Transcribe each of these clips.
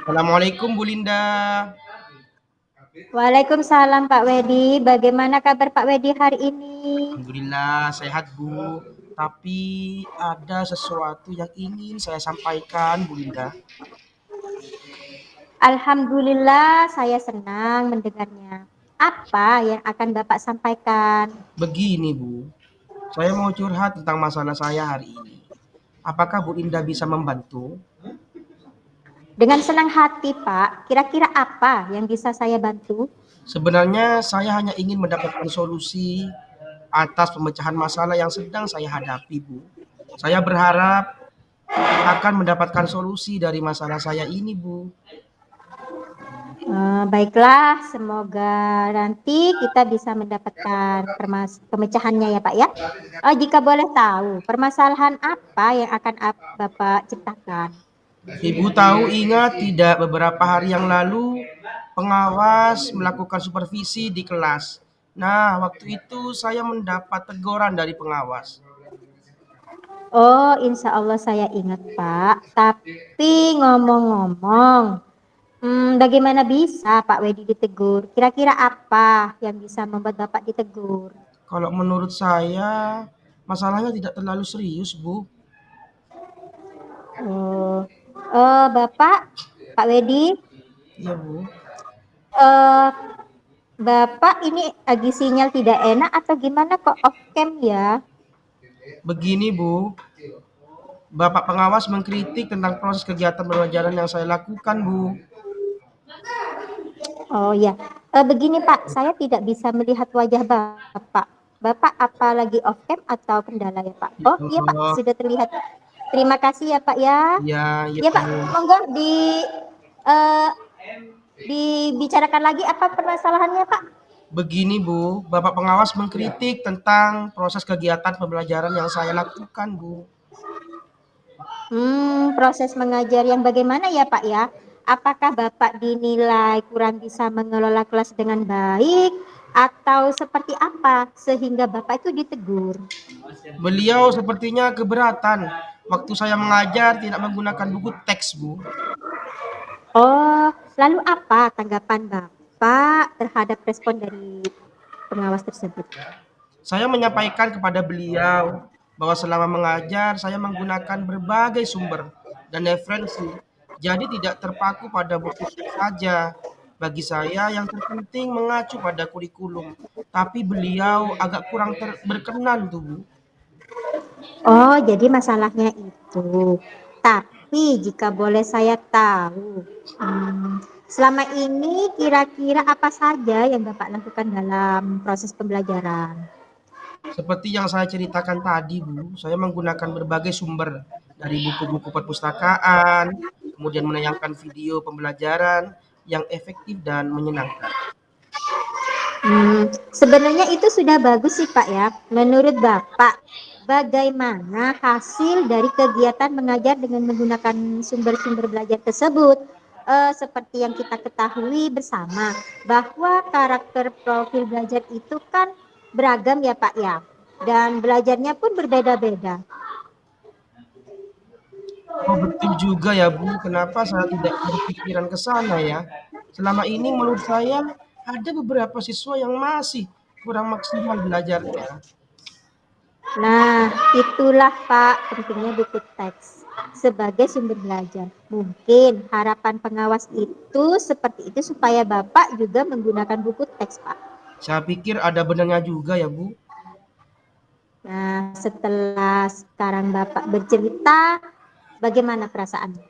Assalamualaikum Bu Linda. Waalaikumsalam Pak Wedi. Bagaimana kabar Pak Wedi hari ini? Alhamdulillah sehat Bu. Tapi ada sesuatu yang ingin saya sampaikan Bu Linda. Alhamdulillah saya senang mendengarnya. Apa yang akan Bapak sampaikan? Begini Bu, saya mau curhat tentang masalah saya hari ini. Apakah Bu Linda bisa membantu? Dengan senang hati Pak, kira-kira apa yang bisa saya bantu? Sebenarnya saya hanya ingin mendapatkan solusi atas pemecahan masalah yang sedang saya hadapi Bu. Saya berharap akan mendapatkan solusi dari masalah saya ini Bu. Baiklah, semoga nanti kita bisa mendapatkan pemecahannya ya Pak ya. Jika boleh tahu, permasalahan apa yang akan Bapak ciptakan? Ibu tahu ingat tidak beberapa hari yang lalu pengawas melakukan supervisi di kelas. Nah, waktu itu saya mendapat teguran dari pengawas. Oh, insya Allah saya ingat Pak. Tapi ngomong-ngomong, bagaimana bisa Pak Wedi ditegur? Kira-kira apa yang bisa membuat Bapak ditegur? Kalau menurut saya, masalahnya tidak terlalu serius, Bu. Oh, Bapak, Pak Wedi, Iya, Bu. eh, Bapak ini lagi sinyal tidak enak atau gimana kok off cam ya? Begini, Bu. Bapak pengawas mengkritik tentang proses kegiatan pembelajaran yang saya lakukan, Bu. Oh ya, begini Pak, saya tidak bisa melihat wajah Bapak. Bapak apa lagi off cam atau kendala ya Pak? Ya Oh iya Pak, Allah. sudah terlihat. Terima kasih ya Pak ya. Iya, iya, Ya Pak, Bu. monggo eh, dibicarakan lagi apa permasalahannya Pak? Begini, Bu. Bapak pengawas mengkritik tentang proses kegiatan pembelajaran yang saya lakukan, Bu. Proses mengajar yang bagaimana ya Pak ya? Apakah Bapak dinilai kurang bisa mengelola kelas dengan baik atau seperti apa sehingga Bapak itu ditegur? Beliau sepertinya keberatan waktu saya mengajar tidak menggunakan buku teks, Bu. Oh, lalu apa tanggapan Bapak terhadap respon dari pengawas tersebut? Saya menyampaikan kepada beliau bahwa selama mengajar saya menggunakan berbagai sumber dan referensi, jadi tidak terpaku pada buku teks saja. Bagi saya yang terpenting mengacu pada kurikulum, tapi beliau agak kurang berkenan tuh, Bu. Oh, jadi masalahnya itu. Tapi jika boleh saya tahu, selama ini kira-kira apa saja yang Bapak lakukan dalam proses pembelajaran? Seperti yang saya ceritakan tadi, Bu, saya menggunakan berbagai sumber dari buku-buku perpustakaan, kemudian menayangkan video pembelajaran yang efektif dan menyenangkan. Sebenarnya itu sudah bagus sih Pak ya. Menurut Bapak, bagaimana hasil dari kegiatan mengajar dengan menggunakan sumber-sumber belajar tersebut? Seperti yang kita ketahui bersama, bahwa karakter profil belajar itu kan beragam ya Pak ya. Dan belajarnya pun berbeda-beda. Oh, betul juga ya, Bu. Kenapa saya tidak berpikiran ke sana ya? Selama ini menurut saya ada beberapa siswa yang masih kurang maksimal belajarnya. Nah, itulah Pak pentingnya buku teks sebagai sumber belajar. Mungkin harapan pengawas itu seperti itu supaya Bapak juga menggunakan buku teks, Pak. Saya pikir ada benarnya juga ya, Bu. Nah, setelah sekarang Bapak bercerita, bagaimana perasaannya?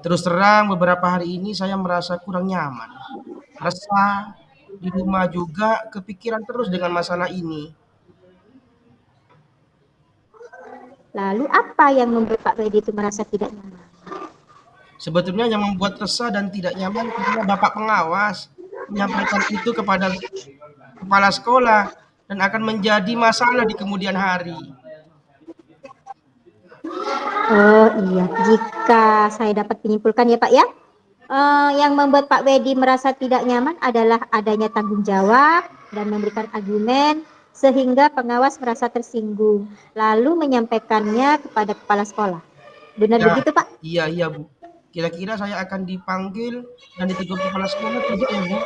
Terus terang beberapa hari ini saya merasa kurang nyaman. Resah, di rumah juga kepikiran terus dengan masalah ini. Lalu apa yang membuat Pak Wedi itu merasa tidak nyaman? Sebetulnya yang membuat resah dan tidak nyaman karena Bapak pengawas menyampaikan itu kepada kepala sekolah dan akan menjadi masalah di kemudian hari. Oh iya, jika saya dapat menyimpulkan ya Pak ya, yang membuat Pak Wedi merasa tidak nyaman adalah adanya tanggung jawab dan memberikan argumen sehingga pengawas merasa tersinggung, lalu menyampaikannya kepada kepala sekolah. Benar Ya, begitu, Pak? iya iya Bu. Kira-kira saya akan dipanggil dan ditegur kepala sekolah tidak ya Bu?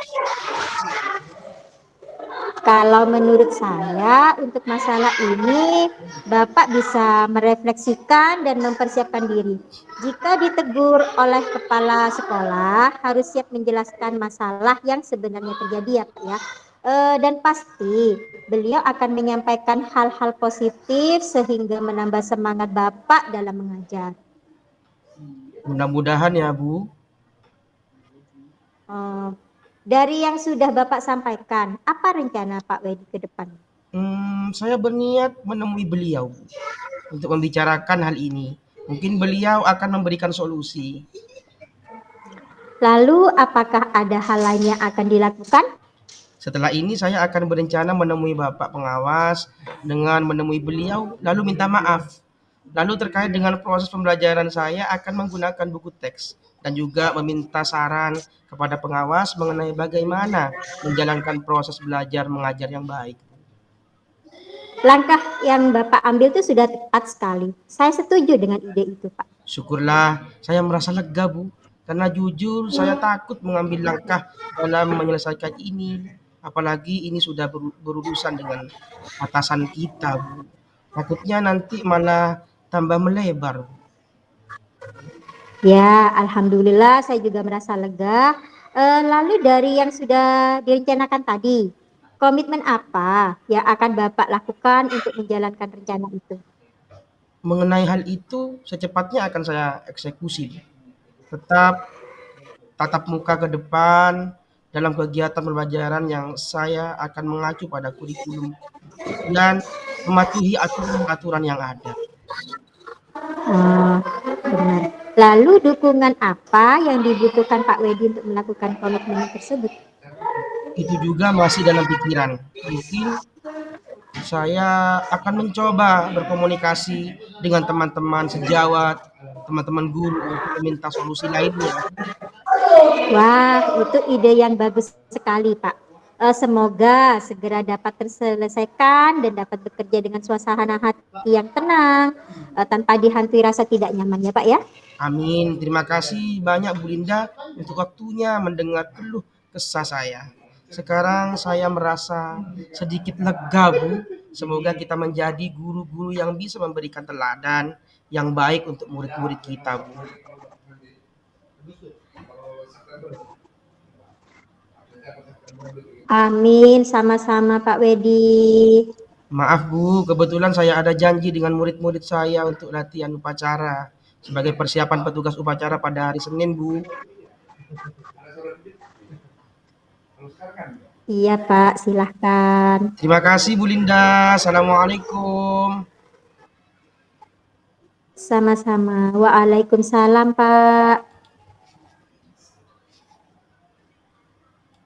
Kalau menurut saya untuk masalah ini Bapak bisa merefleksikan dan mempersiapkan diri. Jika ditegur oleh kepala sekolah, harus siap menjelaskan masalah yang sebenarnya terjadi ya Pak ya. Dan pasti beliau akan menyampaikan hal-hal positif sehingga menambah semangat Bapak dalam mengajar. Mudah-mudahan ya Bu. Eh, dari yang sudah Bapak sampaikan, apa rencana Pak Wedi ke depan? Saya berniat menemui beliau Bu, untuk membicarakan hal ini. Mungkin beliau akan memberikan solusi. Lalu, apakah ada hal lain yang akan dilakukan? Setelah ini saya akan berencana menemui Bapak pengawas dengan menemui beliau lalu minta maaf. Lalu terkait dengan proses pembelajaran saya akan menggunakan buku teks dan juga meminta saran kepada pengawas mengenai bagaimana menjalankan proses belajar mengajar yang baik. Langkah yang Bapak ambil itu sudah tepat sekali. Saya setuju dengan ide itu, Pak. Syukurlah saya merasa lega Bu, karena jujur saya takut mengambil langkah dalam menyelesaikan ini. Apalagi ini sudah berurusan dengan atasan kita Bu. Takutnya nanti malah tambah melebar. Ya, alhamdulillah saya juga merasa lega. Lalu dari yang sudah direncanakan tadi, komitmen apa yang akan Bapak lakukan untuk menjalankan rencana itu? Mengenai hal itu secepatnya akan saya eksekusi. Tetap tatap muka ke depan dalam kegiatan pembelajaran yang saya akan mengacu pada kurikulum dan mematuhi aturan-aturan yang ada. Oh, benar. Lalu dukungan apa yang dibutuhkan Pak Wedi untuk melakukan komitmen tersebut? Itu juga masih dalam pikiran. Mungkin saya akan mencoba berkomunikasi dengan teman-teman sejawat, teman-teman guru untuk meminta solusi lainnya. Wah, itu ide yang bagus sekali, Pak. Semoga segera dapat terselesaikan dan dapat bekerja dengan suasana hati yang tenang, tanpa dihantui rasa tidak nyaman ya, Pak ya. Amin. Terima kasih banyak Bu Linda untuk waktunya mendengar keluh kesah saya. Sekarang saya merasa sedikit lega Bu. Semoga kita menjadi guru-guru yang bisa memberikan teladan yang baik untuk murid-murid kita Bu. Amin, sama-sama Pak Wedi. Maaf Bu, kebetulan saya ada janji dengan murid-murid saya untuk latihan upacara sebagai persiapan petugas upacara pada hari Senin Bu. Iya Pak, silahkan. Terima kasih Bu Linda. Assalamualaikum. Sama-sama. Waalaikumsalam Pak.